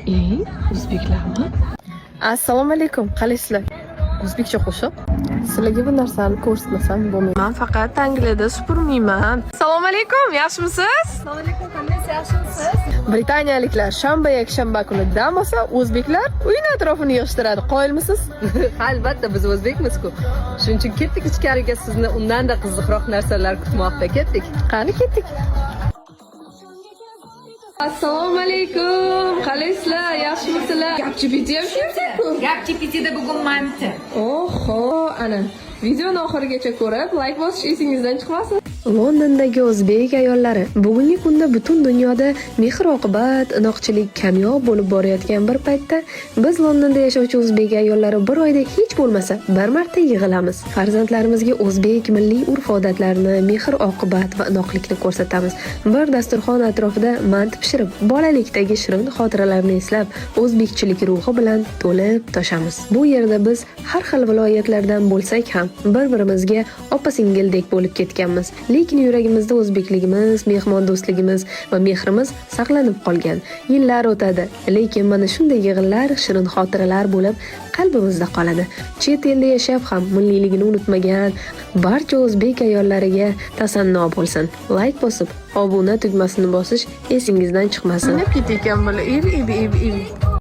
O'zbeklarmi? Assalomu alaykum, qalaysizlar? O'zbekcha qo'shiq. Sizlarga bu narsani ko'rsatmasam bo'lmaydi. Men faqat Angliyada supurmayman. Assalomu alaykum, yaxshimisiz? Assalomu alaykum, qandaysiz, yaxshimisiz? Britaniyaliklar shanba yakshanba kuni dam olsa, o'zbeklar uyni atrofini yig'ishtiradi. Qoyilmisiz? Albatta, biz o'zbekmiz-ku. Shuning uchun ketdik ichkariga, sizni undan-da qiziqroq narsalar kutmoqda. Ketdik. Qani ketdik. Assalomu alaykum. Qalaysizlar? Yaxshimisizlar? Gap-GPT ham kelsa-ku. Gap-GPT'da bugun manti. Oho, ana. Videoni oxirigacha ko'rib, like bosish esingizdan chiqmasin. Londondagi o'zbek ayollari bugungi kunda butun dunyoda mehr-oqibat, inoqchilik kamyob bo'lib borayotgan bir paytda biz Londonda yashovchi o'zbek ayollari bir oyda hech bo'lmasa bir marta yig'ilamiz. Farzandlarimizga o'zbek milliy urf-odatlarini, mehr-oqibat va inoqlikni ko'rsatamiz. Bir dasturxon atrofida manti pishirib, bolalikdagi shirin xotiralarni eslab, o'zbekchilik ruhi bilan to'lib toshamiz. Bu yerda biz har xil viloyatlardan bo'lsak ham bir-birimizga opa-singildek bo'lib ketganmiz. Lekin yuragimizda o'zbekligimiz, mehmon do'stligimiz va mehrimiz saqlanib qolgan. Yillar o'tadi, lekin mana shunday yig'inlar shirin xotiralar bo'lib qalbimizda qoladi. Chet elda yashab ham milliyligini unutmagan barcha o'zbek ayollariga tasanno bo'lsin. Like bosib, obuna tugmasini bosish esingizdan chiqmasin. Nima ketayotgan bola?